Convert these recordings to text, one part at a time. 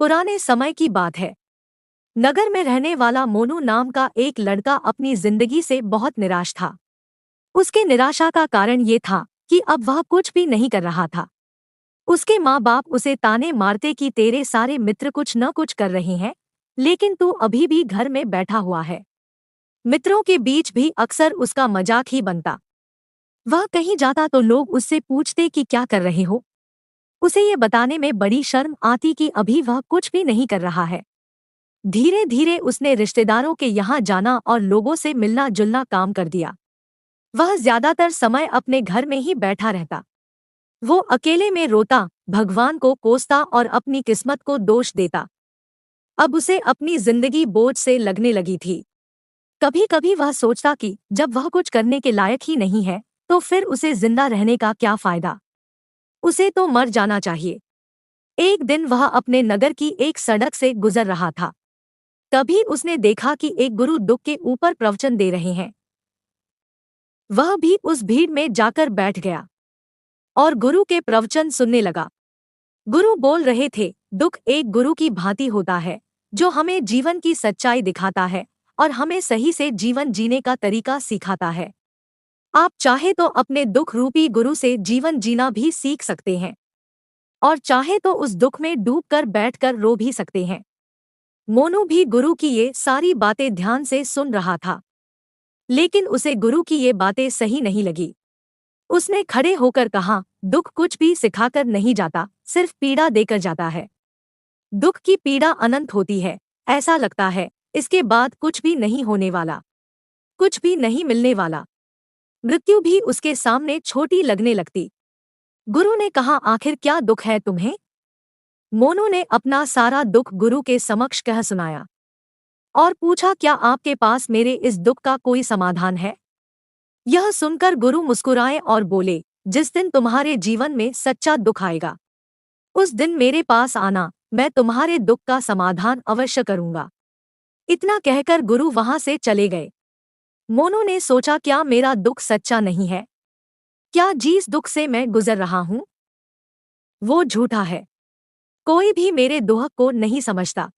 पुराने समय की बात है। नगर में रहने वाला मोनू नाम का एक लड़का अपनी जिंदगी से बहुत निराश था। उसके निराशा का कारण ये था कि अब वह कुछ भी नहीं कर रहा था। उसके माँ बाप उसे ताने मारते कि तेरे सारे मित्र कुछ न कुछ कर रहे हैं, लेकिन तू अभी भी घर में बैठा हुआ है। मित्रों के बीच भी अक्सर उसका मजाक ही बनता। वह कहीं जाता तो लोग उससे पूछते कि क्या कर रहे हो। उसे ये बताने में बड़ी शर्म आती कि अभी वह कुछ भी नहीं कर रहा है। धीरे धीरे उसने रिश्तेदारों के यहाँ जाना और लोगों से मिलना जुलना काम कर दिया। वह ज्यादातर समय अपने घर में ही बैठा रहता। वो अकेले में रोता, भगवान को कोसता और अपनी किस्मत को दोष देता। अब उसे अपनी जिंदगी बोझ से लगने लगी थी। कभी कभी वह सोचता कि जब वह कुछ करने के लायक ही नहीं है तो फिर उसे जिंदा रहने का क्या फायदा। उसे तो मर जाना चाहिए। एक दिन वह अपने नगर की एक सड़क से गुजर रहा था। तभी उसने देखा कि एक गुरु दुख के ऊपर प्रवचन दे रहे हैं। वह भी उस भीड़ में जाकर बैठ गया और गुरु के प्रवचन सुनने लगा। गुरु बोल रहे थे, दुख एक गुरु की भांति होता है जो हमें जीवन की सच्चाई दिखाता है और हमें सही से जीवन जीने का तरीका सिखाता है। आप चाहे तो अपने दुख रूपी गुरु से जीवन जीना भी सीख सकते हैं और चाहे तो उस दुख में डूबकर बैठकर रो भी सकते हैं। मोनू भी गुरु की ये सारी बातें ध्यान से सुन रहा था, लेकिन उसे गुरु की ये बातें सही नहीं लगी। उसने खड़े होकर कहा, दुख कुछ भी सिखाकर नहीं जाता, सिर्फ पीड़ा देकर जाता है। दुख की पीड़ा अनंत होती है। ऐसा लगता है इसके बाद कुछ भी नहीं होने वाला, कुछ भी नहीं मिलने वाला। मृत्यु भी उसके सामने छोटी लगने लगती। गुरु ने कहा, आखिर क्या दुख है तुम्हें? मोनू ने अपना सारा दुख गुरु के समक्ष कह सुनाया और पूछा, क्या आपके पास मेरे इस दुख का कोई समाधान है? यह सुनकर गुरु मुस्कुराए और बोले, जिस दिन तुम्हारे जीवन में सच्चा दुख आएगा उस दिन मेरे पास आना, मैं तुम्हारे दुख का समाधान अवश्य करूंगा। इतना कहकर गुरु वहां से चले गए। मोनू ने सोचा, क्या मेरा दुख सच्चा नहीं है? क्या जिस दुख से मैं गुजर रहा हूं वो झूठा है? कोई भी मेरे दुख को नहीं समझता।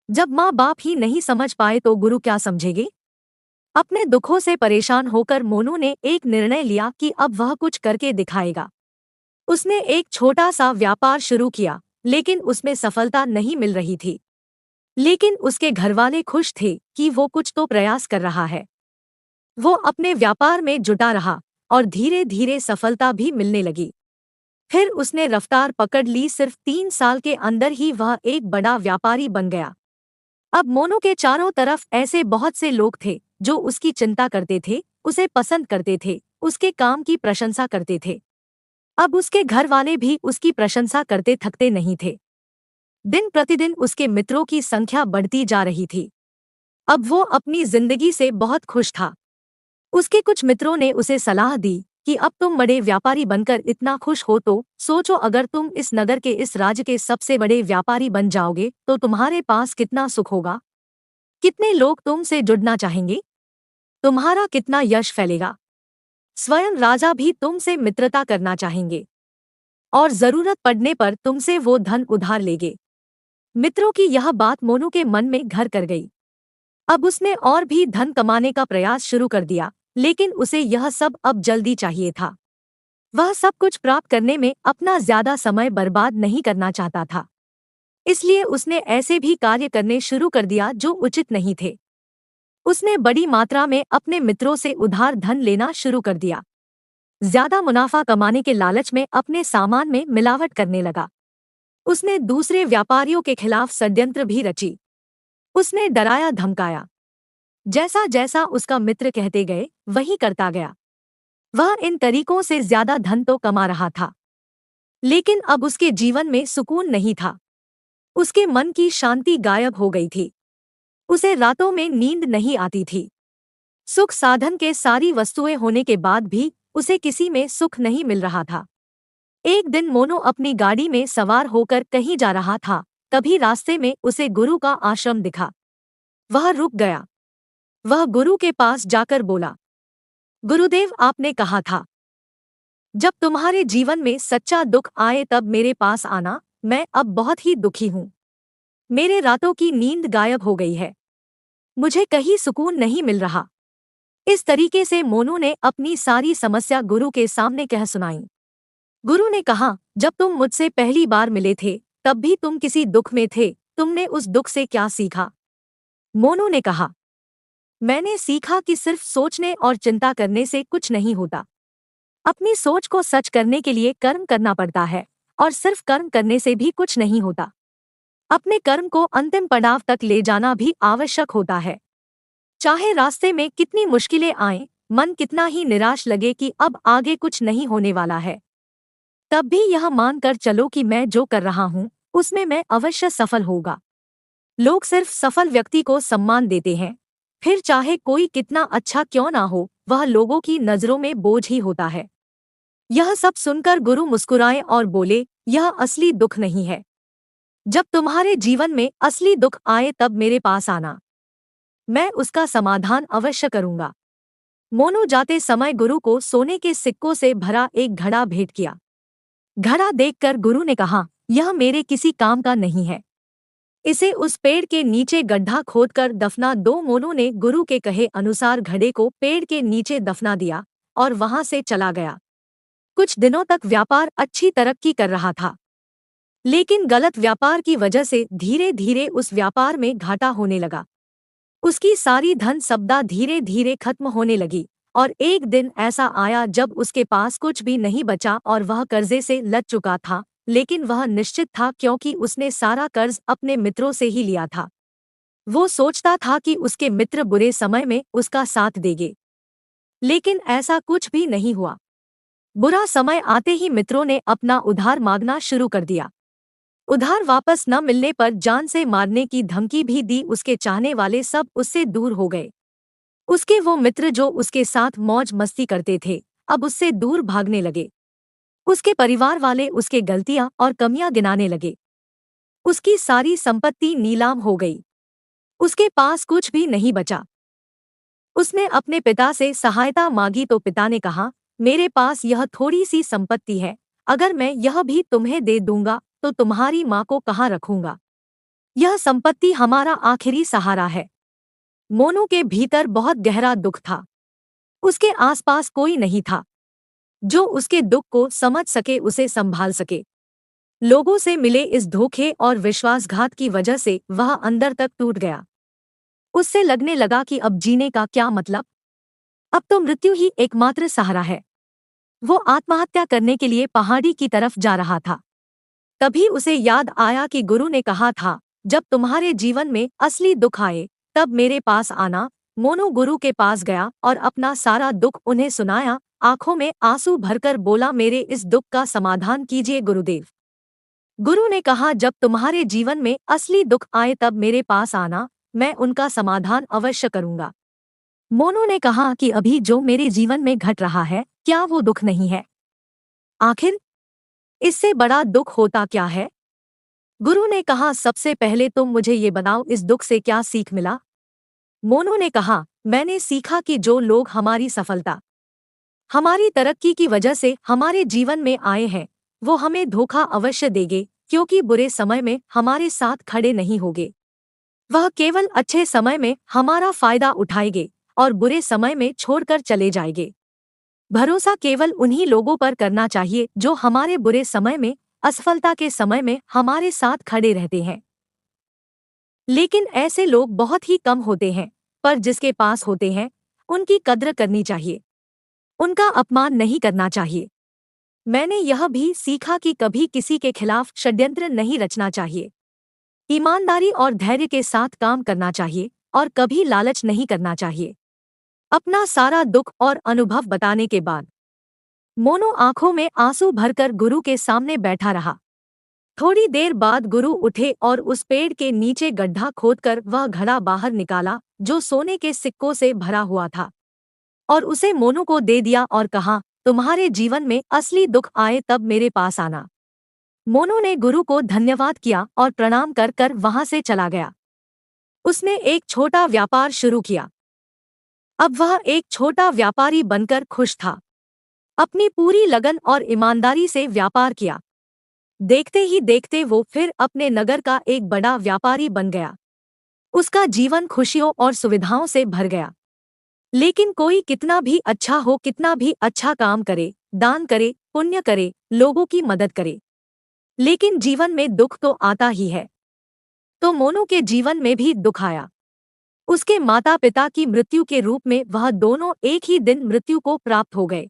जब माँ बाप ही नहीं समझ पाए तो गुरु क्या समझेंगे? अपने दुखों से परेशान होकर मोनू ने एक निर्णय लिया कि अब वह कुछ करके दिखाएगा। उसने एक छोटा सा व्यापार शुरू किया, लेकिन उसमें सफलता नहीं मिल रही थी। लेकिन उसके घरवाले खुश थे कि वो कुछ तो प्रयास कर रहा है। वो अपने व्यापार में जुटा रहा और धीरे धीरे सफलता भी मिलने लगी। फिर उसने रफ्तार पकड़ ली। सिर्फ 3 साल के अंदर ही वह एक बड़ा व्यापारी बन गया। अब मोनू के चारों तरफ ऐसे बहुत से लोग थे जो उसकी चिंता करते थे, उसे पसंद करते थे, उसके काम की प्रशंसा करते थे। अब उसके घर वाले भी उसकी प्रशंसा करते थकते नहीं थे। दिन प्रतिदिन उसके मित्रों की संख्या बढ़ती जा रही थी। अब वो अपनी जिंदगी से बहुत खुश था। उसके कुछ मित्रों ने उसे सलाह दी कि अब तुम बड़े व्यापारी बनकर इतना खुश हो तो सोचो, अगर तुम इस नगर के, इस राज्य के सबसे बड़े व्यापारी बन जाओगे तो तुम्हारे पास कितना सुख होगा, कितने लोग तुमसे जुड़ना चाहेंगे, तुम्हारा कितना यश फैलेगा। स्वयं राजा भी तुमसे मित्रता करना चाहेंगे और जरूरत पड़ने पर तुमसे वो धन उधार लेंगे। मित्रों की यह बात मोनू के मन में घर कर गई। अब उसने और भी धन कमाने का प्रयास शुरू कर दिया, लेकिन उसे यह सब अब जल्दी चाहिए था। वह सब कुछ प्राप्त करने में अपना ज्यादा समय बर्बाद नहीं करना चाहता था। इसलिए उसने ऐसे भी कार्य करने शुरू कर दिया जो उचित नहीं थे। उसने बड़ी मात्रा में अपने मित्रों से उधार धन लेना शुरू कर दिया। ज्यादा मुनाफा कमाने के लालच में अपने सामान में मिलावट करने लगा। उसने दूसरे व्यापारियों के खिलाफ षड्यंत्र भी रची। उसने डराया धमकाया। जैसा जैसा उसका मित्र कहते गए वही करता गया। वह इन तरीकों से ज्यादा धन तो कमा रहा था, लेकिन अब उसके जीवन में सुकून नहीं था। उसके मन की शांति गायब हो गई थी। उसे रातों में नींद नहीं आती थी। सुख साधन के सारी वस्तुएं होने के बाद भी उसे किसी में सुख नहीं मिल रहा था। एक दिन मोनू अपनी गाड़ी में सवार होकर कहीं जा रहा था। तभी रास्ते में उसे गुरु का आश्रम दिखा। वह रुक गया। वह गुरु के पास जाकर बोला, गुरुदेव, आपने कहा था जब तुम्हारे जीवन में सच्चा दुख आए तब मेरे पास आना। मैं अब बहुत ही दुखी हूँ। मेरे रातों की नींद गायब हो गई है। मुझे कहीं सुकून नहीं मिल रहा। इस तरीके से मोनू ने अपनी सारी समस्या गुरु के सामने कह सुनाई। गुरु ने कहा, जब तुम मुझसे पहली बार मिले थे, तब भी तुम किसी दुख में थे। तुमने उस दुख से क्या सीखा? मोनू ने कहा, मैंने सीखा कि सिर्फ सोचने और चिंता करने से कुछ नहीं होता। अपनी सोच को सच करने के लिए कर्म करना पड़ता है, और सिर्फ कर्म करने से भी कुछ नहीं होता। अपने कर्म को अंतिम पड़ाव तक ले जाना भी आवश्यक होता है। चाहे रास्ते में कितनी मुश्किलें आएं, मन कितना ही निराश लगे कि अब आगे कुछ नहीं होने वाला है, तब भी यह मानकर चलो कि मैं जो कर रहा हूँ उसमें मैं अवश्य सफल होगा। लोग सिर्फ सफल व्यक्ति को सम्मान देते हैं, फिर चाहे कोई कितना अच्छा क्यों ना हो, वह लोगों की नजरों में बोझ ही होता है। यह सब सुनकर गुरु मुस्कुराए और बोले, यह असली दुख नहीं है। जब तुम्हारे जीवन में असली दुख आए तब मेरे पास आना, मैं उसका समाधान अवश्य करूंगा। मोनू जाते समय गुरु को सोने के सिक्कों से भरा एक घड़ा भेंट किया। घड़ा देखकर गुरु ने कहा, यह मेरे किसी काम का नहीं है। इसे उस पेड़ के नीचे गड्ढा खोदकर दफना दो। मोनू ने गुरु के कहे अनुसार घड़े को पेड़ के नीचे दफना दिया और वहां से चला गया। कुछ दिनों तक व्यापार अच्छी तरक्की कर रहा था, लेकिन गलत व्यापार की वजह से धीरे धीरे उस व्यापार में घाटा होने लगा। उसकी सारी धन संपदा धीरे धीरे खत्म होने लगी, और एक दिन ऐसा आया जब उसके पास कुछ भी नहीं बचा और वह कर्जे से लद चुका था। लेकिन वह निश्चित था, क्योंकि उसने सारा कर्ज अपने मित्रों से ही लिया था। वो सोचता था कि उसके मित्र बुरे समय में उसका साथ देंगे, लेकिन ऐसा कुछ भी नहीं हुआ। बुरा समय आते ही मित्रों ने अपना उधार मांगना शुरू कर दिया। उधार वापस न मिलने पर जान से मारने की धमकी भी दी। उसके चाहने वाले सब उससे दूर हो गए। उसके वो मित्र जो उसके साथ मौज मस्ती करते थे, अब उससे दूर भागने लगे। उसके परिवार वाले उसके गलतियां और कमियां गिनाने लगे। उसकी सारी संपत्ति नीलाम हो गई। उसके पास कुछ भी नहीं बचा। उसने अपने पिता से सहायता मांगी तो पिता ने कहा, मेरे पास यह थोड़ी सी संपत्ति है, अगर मैं यह भी तुम्हें दे दूंगा तो तुम्हारी माँ को कहाँ रखूंगा? यह संपत्ति हमारा आखिरी सहारा है। मोनू के भीतर बहुत गहरा दुख था। उसके आसपास कोई नहीं था जो उसके दुख को समझ सके, उसे संभाल सके। लोगों से मिले इस धोखे और विश्वासघात की वजह से वह अंदर तक टूट गया। उससे लगने लगा कि अब जीने का क्या मतलब? अब तो मृत्यु ही एकमात्र सहारा है। वो आत्महत्या करने के लिए पहाड़ी की तरफ जा रहा था। तभी उसे याद आया कि गुरु ने कहा था, जब तुम्हारे जीवन में असली दुख आए तब मेरे पास आना। मोनू गुरु के पास गया और अपना सारा दुख उन्हें सुनाया। आंखों में आंसू भरकर बोला, मेरे इस दुख का समाधान कीजिए गुरुदेव। गुरु ने कहा, जब तुम्हारे जीवन में असली दुख आए तब मेरे पास आना, मैं उनका समाधान अवश्य करूंगा। मोनू ने कहा कि अभी जो मेरे जीवन में घट रहा है, क्या वो दुख नहीं है? आखिर इससे बड़ा दुख होता क्या है? गुरु ने कहा, सबसे पहले तुम मुझे ये बताओ, इस दुख से क्या सीख मिला? मोनू ने कहा, मैंने सीखा कि जो लोग हमारी सफलता, हमारी तरक्की की वजह से हमारे जीवन में आए हैं, वो हमें धोखा अवश्य देंगे, क्योंकि बुरे समय में हमारे साथ खड़े नहीं होंगे। वह केवल अच्छे समय में हमारा फायदा उठाएंगे और बुरे समय में छोड़कर चले जाएंगे। भरोसा केवल उन्हीं लोगों पर करना चाहिए जो हमारे बुरे समय में, असफलता के समय में हमारे साथ खड़े रहते हैं। लेकिन ऐसे लोग बहुत ही कम होते हैं, पर जिसके पास होते हैं उनकी कद्र करनी चाहिए, उनका अपमान नहीं करना चाहिए। मैंने यह भी सीखा कि कभी किसी के खिलाफ षड्यंत्र नहीं रचना चाहिए। ईमानदारी और धैर्य के साथ काम करना चाहिए और कभी लालच नहीं करना चाहिए। अपना सारा दुख और अनुभव बताने के बाद मोनू आंखों में आंसू भरकर गुरु के सामने बैठा रहा। थोड़ी देर बाद गुरु उठे और उस पेड़ के नीचे गड्ढा खोदकर वह घड़ा बाहर निकाला जो सोने के सिक्कों से भरा हुआ था, और उसे मोनू को दे दिया और कहा, तुम्हारे जीवन में असली दुख आए तब मेरे पास आना। मोनू ने गुरु को धन्यवाद किया और प्रणाम कर कर वहां से चला गया। उसने एक छोटा व्यापार शुरू किया। अब वह एक छोटा व्यापारी बनकर खुश था। अपनी पूरी लगन और ईमानदारी से व्यापार किया। देखते ही देखते वो फिर अपने नगर का एक बड़ा व्यापारी बन गया। उसका जीवन खुशियों और सुविधाओं से भर गया। लेकिन कोई कितना भी अच्छा हो, कितना भी अच्छा काम करे, दान करे, पुण्य करे, लोगों की मदद करे, लेकिन जीवन में दुख तो आता ही है। तो मोनू के जीवन में भी दुख आया। उसके माता पिता की मृत्यु के रूप में वह दोनों एक ही दिन मृत्यु को प्राप्त हो गए।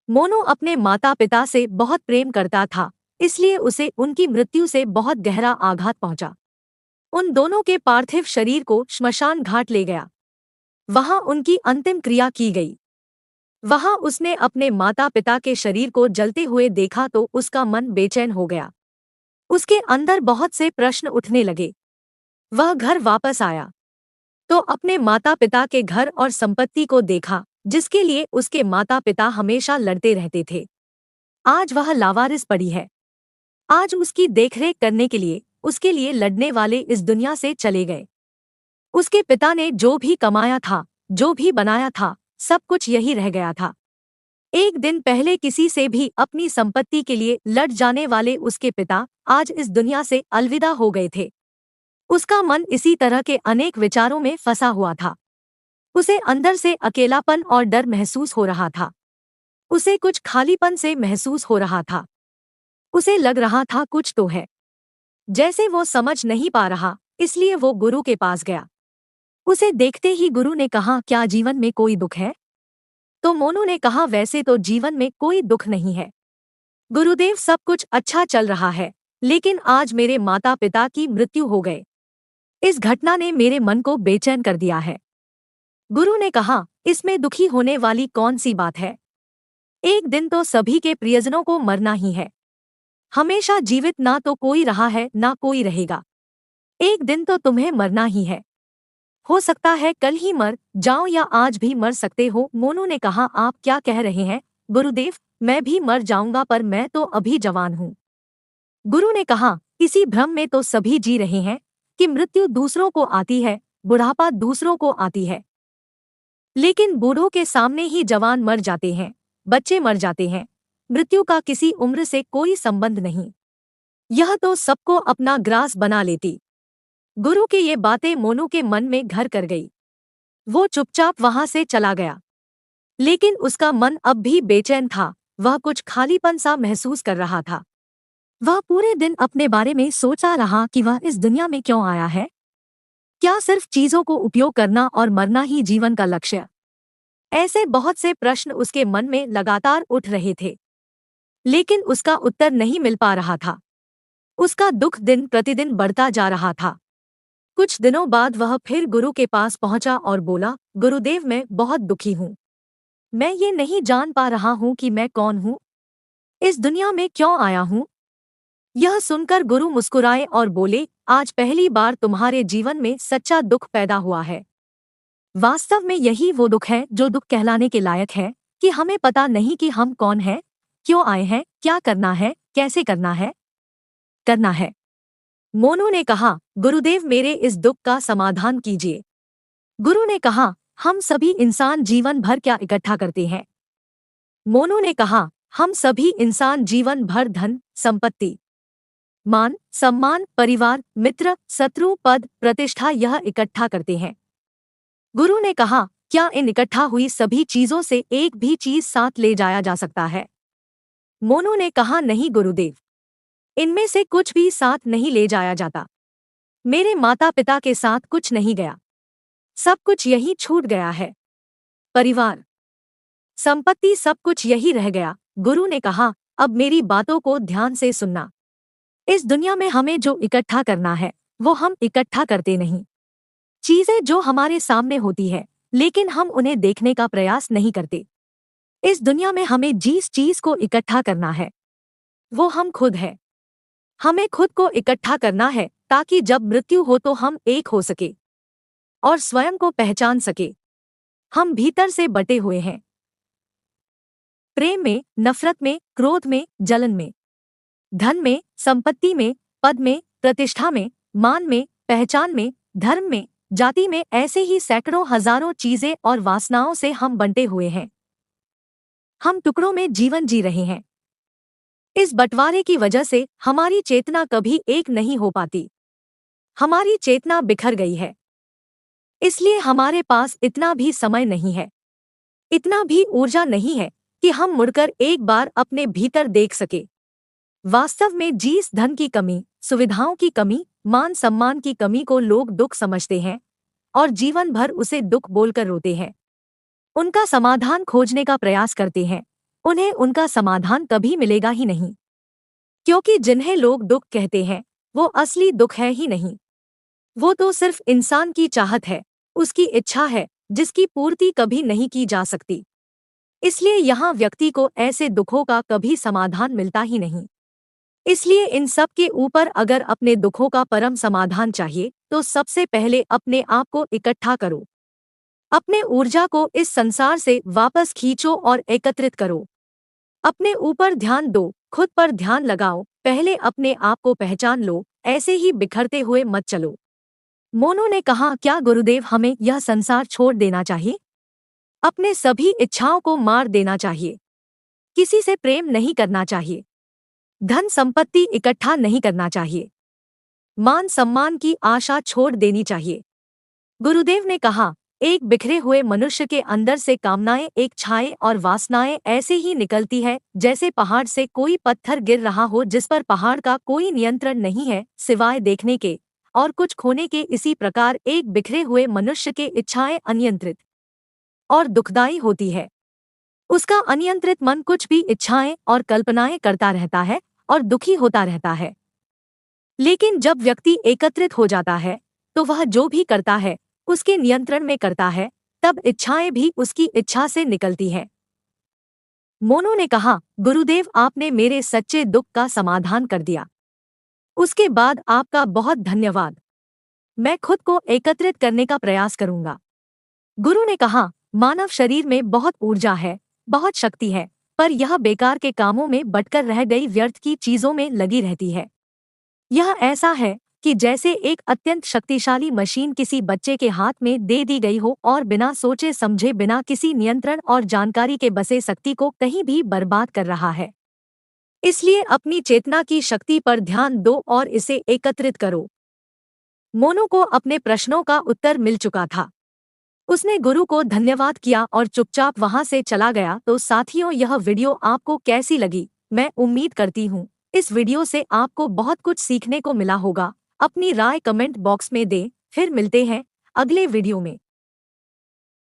मोनू अपने माता पिता से बहुत प्रेम करता था, इसलिए उसे उनकी मृत्यु से बहुत गहरा आघात पहुंचा। उन दोनों के पार्थिव शरीर को श्मशान घाट ले गया। वहां उनकी अंतिम क्रिया की गई। वहां उसने अपने माता पिता के शरीर को जलते हुए देखा तो उसका मन बेचैन हो गया। उसके अंदर बहुत से प्रश्न उठने लगे। वह घर वापस आया तो अपने माता पिता के घर और संपत्ति को देखा, जिसके लिए उसके माता पिता हमेशा लड़ते रहते थे। आज वह लावारिस पड़ी है। आज उसकी देखरेख करने के लिए, उसके लिए लड़ने वाले इस दुनिया से चले गए। उसके पिता ने जो भी कमाया था, जो भी बनाया था, सब कुछ यही रह गया था। एक दिन पहले किसी से भी अपनी संपत्ति के लिए लड़ जाने वाले उसके पिता आज इस दुनिया से अलविदा हो गए थे। उसका मन इसी तरह के अनेक विचारों में फंसा हुआ था। उसे अंदर से अकेलापन और डर महसूस हो रहा था। उसे कुछ खालीपन से महसूस हो रहा था। उसे लग रहा था कुछ तो है, जैसे वो समझ नहीं पा रहा, इसलिए वो गुरु के पास गया। उसे देखते ही गुरु ने कहा, क्या जीवन में कोई दुख है? तो मोनू ने कहा, वैसे तो जीवन में कोई दुख नहीं है गुरुदेव, सब कुछ अच्छा चल रहा है, लेकिन आज मेरे माता पिता की मृत्यु हो गए। इस घटना ने मेरे मन को बेचैन कर दिया है। गुरु ने कहा, इसमें दुखी होने वाली कौन सी बात है? एक दिन तो सभी के प्रियजनों को मरना ही है। हमेशा जीवित ना तो कोई रहा है ना कोई रहेगा। एक दिन तो तुम्हें मरना ही है। हो सकता है कल ही मर जाओ या आज भी मर सकते हो। मोनू ने कहा, आप क्या कह रहे हैं गुरुदेव? मैं भी मर जाऊंगा, पर मैं तो अभी जवान हूँ। गुरु ने कहा, इसी भ्रम में तो सभी जी रहे हैं कि मृत्यु दूसरों को आती है, बुढ़ापा दूसरों को आती है, लेकिन बूढ़ों के सामने ही जवान मर जाते हैं, बच्चे मर जाते हैं। मृत्यु का किसी उम्र से कोई संबंध नहीं। यह तो सबको अपना ग्रास बना लेती। गुरु की ये बातें मोनू के मन में घर कर गई। वो चुपचाप वहां से चला गया, लेकिन उसका मन अब भी बेचैन था। वह कुछ खालीपन सा महसूस कर रहा था। वह पूरे दिन अपने बारे में सोचता रहा कि वह इस दुनिया में क्यों आया है। क्या सिर्फ चीजों को उपयोग करना और मरना ही जीवन का लक्ष्य? ऐसे बहुत से प्रश्न उसके मन में लगातार उठ रहे थे, लेकिन उसका उत्तर नहीं मिल पा रहा था। उसका दुख दिन प्रतिदिन बढ़ता जा रहा था। कुछ दिनों बाद वह फिर गुरु के पास पहुंचा और बोला, गुरुदेव, मैं बहुत दुखी हूँ। मैं ये नहीं जान पा रहा हूँ कि मैं कौन हूँ, इस दुनिया में क्यों आया हूँ। यह सुनकर गुरु मुस्कुराए और बोले, आज पहली बार तुम्हारे जीवन में सच्चा दुख पैदा हुआ है। वास्तव में यही वो दुख है जो दुख कहलाने के लायक है, कि हमें पता नहीं कि हम कौन हैं, क्यों आए हैं, क्या करना है, कैसे करना है। मोनू ने कहा, गुरुदेव, मेरे इस दुख का समाधान कीजिए। गुरु ने कहा, हम सभी इंसान जीवन भर क्या इकट्ठा करते हैं? मोनू ने कहा, हम सभी इंसान जीवन भर धन, संपत्ति, मान, सम्मान, परिवार, मित्र, शत्रु, पद, प्रतिष्ठा यह इकट्ठा करते हैं। गुरु ने कहा, क्या इन इकट्ठा हुई सभी चीजों से एक भी चीज साथ ले जाया जा सकता है? मोनू ने कहा, नहीं गुरुदेव, इनमें से कुछ भी साथ नहीं ले जाया जाता। मेरे माता पिता के साथ कुछ नहीं गया, सब कुछ यही छूट गया है। परिवार, संपत्ति, सब कुछ यही रह गया। गुरु ने कहा, अब मेरी बातों को ध्यान से सुनना। इस दुनिया में हमें जो इकट्ठा करना है वो हम इकट्ठा करते नहीं। चीजें जो हमारे सामने होती है, लेकिन हम उन्हें देखने का प्रयास नहीं करते। इस दुनिया में हमें जिस चीज को इकट्ठा करना है वो हम खुद है। हमें खुद को इकट्ठा करना है ताकि जब मृत्यु हो तो हम एक हो सके और स्वयं को पहचान सके। हम भीतर से बटे हुए हैं, प्रेम में, नफरत में, क्रोध में, जलन में, धन में, संपत्ति में, पद में, प्रतिष्ठा में, मान में, पहचान में, धर्म में, जाति में, ऐसे ही सैकड़ों हजारों चीजें और वासनाओं से हम बंटे हुए हैं। हम टुकड़ों में जीवन जी रहे हैं। इस बंटवारे की वजह से हमारी चेतना कभी एक नहीं हो पाती। हमारी चेतना बिखर गई है। इसलिए हमारे पास इतना भी समय नहीं है, इतना भी ऊर्जा नहीं है कि हम मुड़कर एक बार अपने भीतर देख सके। वास्तव में जिस धन की कमी, सुविधाओं की कमी, मान सम्मान की कमी को लोग दुख समझते हैं और जीवन भर उसे दुख बोलकर रोते हैं, उनका समाधान खोजने का प्रयास करते हैं, उन्हें उनका समाधान कभी मिलेगा ही नहीं। क्योंकि जिन्हें लोग दुख कहते हैं वो असली दुख है ही नहीं। वो तो सिर्फ इंसान की चाहत है, उसकी इच्छा है, जिसकी पूर्ति कभी नहीं की जा सकती। इसलिए यहाँ व्यक्ति को ऐसे दुखों का कभी समाधान मिलता ही नहीं। इसलिए इन सब के ऊपर अगर अपने दुखों का परम समाधान चाहिए तो सबसे पहले अपने आप को इकट्ठा करो। अपने ऊर्जा को इस संसार से वापस खींचो और एकत्रित करो। अपने ऊपर ध्यान दो, खुद पर ध्यान लगाओ, पहले अपने आप को पहचान लो, ऐसे ही बिखरते हुए मत चलो। मोनू ने कहा, क्या गुरुदेव हमें यह संसार छोड़ देना चाहिए? अपने सभी इच्छाओं को मार देना चाहिए? किसी से प्रेम नहीं करना चाहिए? धन संपत्ति इकट्ठा नहीं करना चाहिए? मान सम्मान की आशा छोड़ देनी चाहिए? गुरुदेव ने कहा, एक बिखरे हुए मनुष्य के अंदर से कामनाएं, एक छाए और वासनाएं ऐसे ही निकलती है जैसे पहाड़ से कोई पत्थर गिर रहा हो जिस पर पहाड़ का कोई नियंत्रण नहीं है सिवाय देखने के और कुछ खोने के। इसी प्रकार एक बिखरे हुए मनुष्य के इच्छाएं अनियंत्रित और दुखदायी होती है। उसका अनियंत्रित मन कुछ भी इच्छाएं और कल्पनाएं करता रहता है और दुखी होता रहता है। लेकिन जब व्यक्ति एकत्रित हो जाता है तो वह जो भी करता है उसके नियंत्रण में करता है, तब इच्छाएं भी उसकी इच्छा से निकलती हैं। मोनू ने कहा, गुरुदेव आपने मेरे सच्चे दुख का समाधान कर दिया। उसके बाद आपका बहुत धन्यवाद। मैं खुद को एकत्रित करने का प्रयास करूंगा। गुरु ने कहा, मानव शरीर में बहुत ऊर्जा है, बहुत शक्ति है, पर यह बेकार के कामों में बटकर रह गई व्यर्थ की चीजों में लगी रहती है। यह ऐसा है कि जैसे एक अत्यंत शक्तिशाली मशीन किसी बच्चे के हाथ में दे दी गई हो और बिना सोचे समझे, बिना किसी नियंत्रण और जानकारी के बसे शक्ति को कहीं भी बर्बाद कर रहा है। इसलिए अपनी चेतना की शक्ति पर ध्यान दो और इसे एकत्रित करो। मोनू को अपने प्रश्नों का उत्तर मिल चुका था। उसने गुरु को धन्यवाद किया और चुपचाप वहां से चला गया। तो साथियों, यह वीडियो आपको कैसी लगी? मैं उम्मीद करती हूँ इस वीडियो से आपको बहुत कुछ सीखने को मिला होगा। अपनी राय कमेंट बॉक्स में दें। फिर मिलते हैं अगले वीडियो में।